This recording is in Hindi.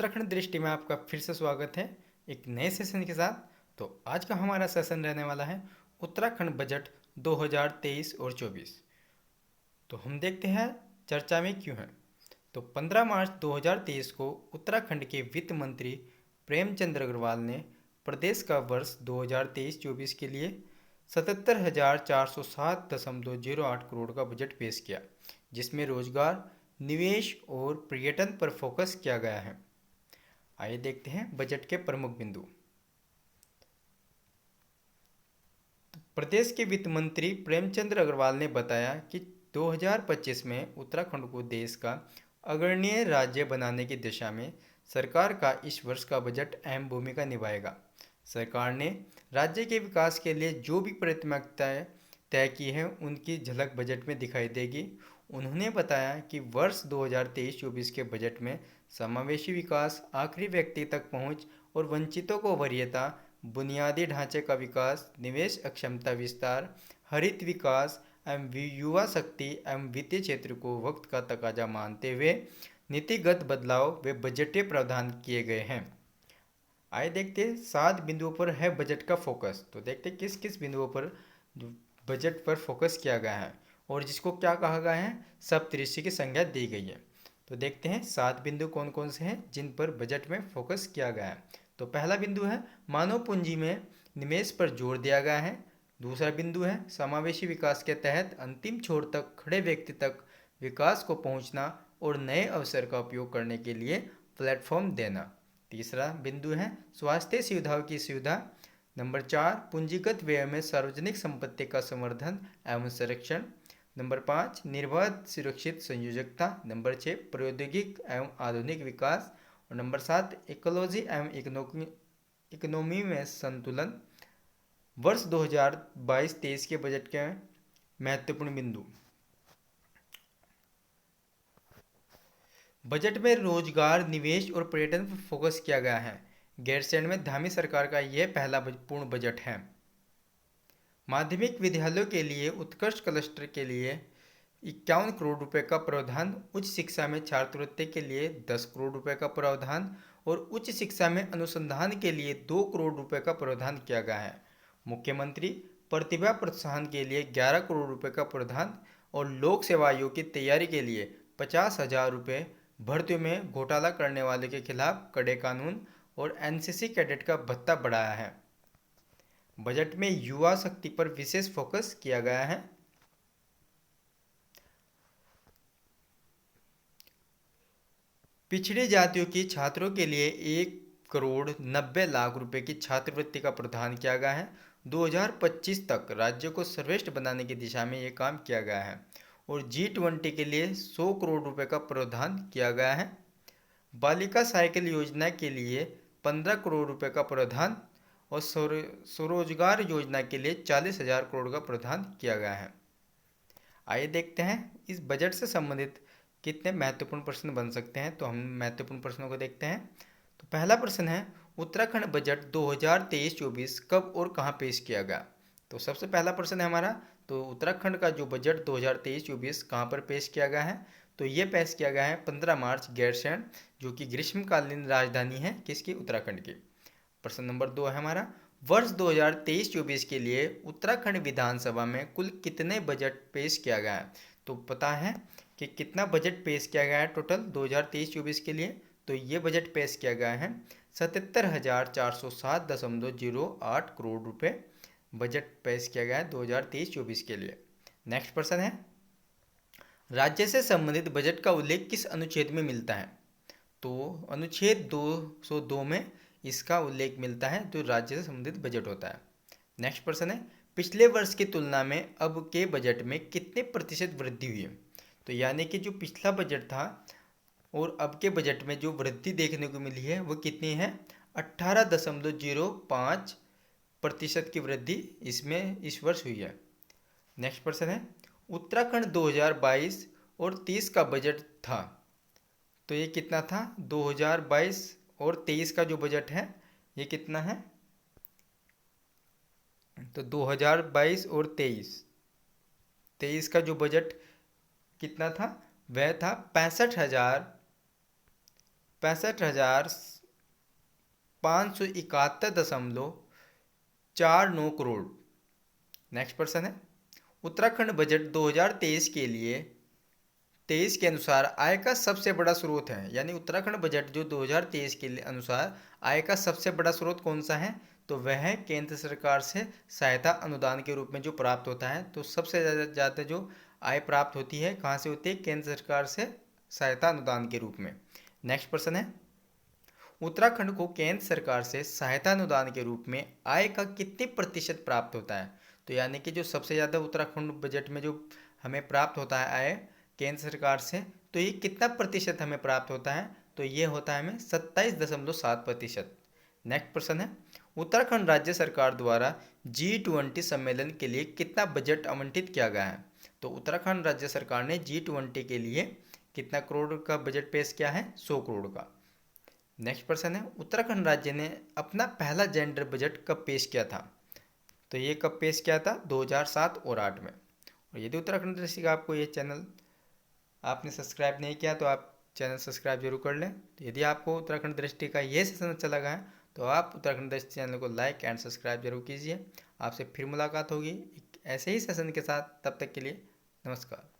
उत्तराखंड दृष्टि में आपका फिर से स्वागत है एक नए सेशन के साथ। तो आज का हमारा सेशन रहने वाला है उत्तराखंड बजट 2023 और 24। तो हम देखते हैं चर्चा में क्यों है। तो 15 मार्च 2023 को उत्तराखंड के वित्त मंत्री प्रेमचंद अग्रवाल ने प्रदेश का वर्ष 2023-24 के लिए 77,407.08 करोड़ का बजट पेश किया, जिसमें रोजगार, निवेश और पर्यटन पर फोकस किया गया है। आइए देखते हैं बजट के प्रमुख बिंदु। तो प्रदेश के वित्त मंत्री प्रेमचंद अग्रवाल ने बताया कि 2025 में उत्तराखंड को देश का अग्रणीय राज्य बनाने की दिशा में सरकार का इस वर्ष का बजट अहम भूमिका निभाएगा। सरकार ने राज्य के विकास के लिए जो भी प्राथमिकताएं तय की हैं उनकी झलक बजट में दिखाई देगी। उन्होंने बताया कि वर्ष 2023-24 के बजट में समावेशी विकास, आखिरी व्यक्ति तक पहुंच और वंचितों को वरीयता, बुनियादी ढांचे का विकास, निवेश अक्षमता विस्तार, हरित विकास एवं युवा शक्ति एवं वित्तीय क्षेत्र को वक्त का तकाजा मानते हुए नीतिगत बदलाव व बजटीय प्रावधान किए गए हैं। आइए देखते हैं 7 बिंदुओं पर है बजट का फोकस। तो देखते हैं किस किस बिंदुओं पर बजट पर फोकस किया गया है और जिसको क्या कहा गया है, सप्तऋषि की संज्ञा दी गई है। तो देखते हैं 7 बिंदु कौन कौन से हैं जिन पर बजट में फोकस किया गया है। तो पहला बिंदु है मानव पूंजी में निवेश पर जोर दिया गया है। दूसरा बिंदु है समावेशी विकास के तहत अंतिम छोर तक खड़े व्यक्ति तक विकास को पहुंचना और नए अवसर का उपयोग करने के लिए प्लेटफॉर्म देना। तीसरा बिंदु है स्वास्थ्य सुविधाओं की सुविधा। नंबर 4 पूंजीगत व्यय में सार्वजनिक संपत्ति का संवर्धन एवं संरक्षण। नंबर 5 निर्बाध सुरक्षित संयोजकता। नंबर 6 प्रौद्योगिक एवं आधुनिक विकास। और नंबर 7 इकोलॉजी एवं इकोनॉमी में संतुलन। वर्ष 2022-23 के बजट के महत्वपूर्ण बिंदु। बजट में रोजगार, निवेश और पर्यटन पर फोकस किया गया है। गैरसैंण में धामी सरकार का यह पहला पूर्ण बजट है। माध्यमिक विद्यालयों के लिए उत्कृष्ट क्लस्टर के लिए 51 करोड़ रुपए का प्रावधान, उच्च शिक्षा में छात्रवृत्ति के लिए 10 करोड़ रुपए का प्रावधान और उच्च शिक्षा में अनुसंधान के लिए 2 करोड़ रुपए का प्रावधान किया गया है। मुख्यमंत्री प्रतिभा प्रोत्साहन के लिए 11 करोड़ रुपए का प्रावधान और लोक सेवा आयोग की तैयारी के लिए 50,000 रुपये, भर्तियों में घोटाला करने वाले के खिलाफ कड़े कानून और एनसीसी कैडेट का भत्ता बढ़ाया है। बजट में युवा शक्ति पर विशेष फोकस किया गया है। पिछड़ी जातियों की छात्रों के लिए 1,90,00,000 रुपए की छात्रवृत्ति का प्रावधान किया गया है। 2025 तक राज्य को सर्वश्रेष्ठ बनाने की दिशा में ये काम किया गया है और G20 के लिए 100 करोड़ रुपए का प्रावधान किया गया है। बालिका साइकिल योजना के लिए 15 करोड़ रुपए का प्रावधान और स्वरोजगार योजना के लिए 40,000 करोड़ का प्रावधान किया गया है। आइए देखते हैं इस बजट से संबंधित कितने महत्वपूर्ण प्रश्न बन सकते हैं। तो हम महत्वपूर्ण प्रश्नों को देखते हैं। तो पहला प्रश्न है उत्तराखंड बजट 2023-24 कब और कहां पेश किया गया। तो सबसे पहला प्रश्न है हमारा, तो उत्तराखंड का जो बजट 2023-24 कहां पर पेश किया गया है। तो ये पेश किया गया है 15 मार्च गैरसैंण, जो कि ग्रीष्मकालीन राजधानी है किसकी, उत्तराखंड की। प्रश्न नंबर 2 है हमारा, वर्ष 2023-24 के लिए उत्तराखंड विधानसभा में कुल कितने बजट पेश किया गया है। तो पता है कि कितना बजट पेश किया गया है टोटल 2023-24 के लिए। तो ये बजट पेश किया गया है 77,407.08 करोड़ रुपए बजट पेश किया गया है 2023-24 के लिए। नेक्स्ट प्रश्न है, राज्य से संबंधित बजट का उल्लेख किस अनुच्छेद में मिलता है। तो अनुच्छेद 202 में इसका उल्लेख मिलता है जो राज्य से संबंधित बजट होता है। नेक्स्ट प्रश्न है, पिछले वर्ष की तुलना में अब के बजट में कितने प्रतिशत वृद्धि हुई है। तो यानी कि जो पिछला बजट था और अब के बजट में जो वृद्धि देखने को मिली है वो कितनी है, 18.05% की वृद्धि इसमें इस वर्ष हुई है। नेक्स्ट प्रश्न है, उत्तराखंड 2022 और 30 का बजट था, तो ये कितना था, 2022 और 23 का जो बजट है ये कितना है। तो 2022 और 23 का जो बजट कितना था, वह था 65,571.49 करोड़। नेक्स्ट प्रश्न है, उत्तराखंड बजट 2023 के लिए 23 के अनुसार आय का सबसे बड़ा स्रोत है, यानी उत्तराखंड बजट जो 2023 के लिए अनुसार आय का सबसे बड़ा स्रोत कौन सा है, तो वह है केंद्र सरकार से सहायता अनुदान के रूप में जो प्राप्त होता है। तो सबसे ज़्यादा जो आय प्राप्त होती है कहाँ से होती है, केंद्र सरकार से सहायता अनुदान के रूप में। नेक्स्ट प्रश्न है, उत्तराखंड को केंद्र सरकार से सहायता अनुदान के रूप में आय का कितने प्रतिशत प्राप्त होता है। तो यानी कि जो सबसे ज़्यादा उत्तराखंड बजट में जो हमें प्राप्त होता है आय केंद्र सरकार से, तो ये कितना प्रतिशत हमें प्राप्त होता है, तो ये होता है हमें 27.7%। नेक्स्ट प्रश्न है, उत्तराखंड राज्य सरकार द्वारा G20 सम्मेलन के लिए कितना बजट आवंटित किया गया है। तो उत्तराखंड राज्य सरकार ने G20 के लिए कितना करोड़ का बजट पेश किया है, 100 करोड़ का। नेक्स्ट प्रश्न है, उत्तराखंड राज्य ने अपना पहला जेंडर बजट कब पेश किया था। तो ये कब पेश किया था, 2007 और 8 में। और यदि उत्तराखंड दृष्टि का आपको ये चैनल आपने सब्सक्राइब नहीं किया तो आप चैनल सब्सक्राइब जरूर कर लें। तो यदि आपको उत्तराखंड दृष्टि का ये सेशन अच्छा लगा है तो आप उत्तराखंड दृष्टि चैनल को लाइक एंड सब्सक्राइब जरूर कीजिए। आपसे फिर मुलाकात होगी एक ऐसे ही सेशन के साथ, तब तक के लिए नमस्कार।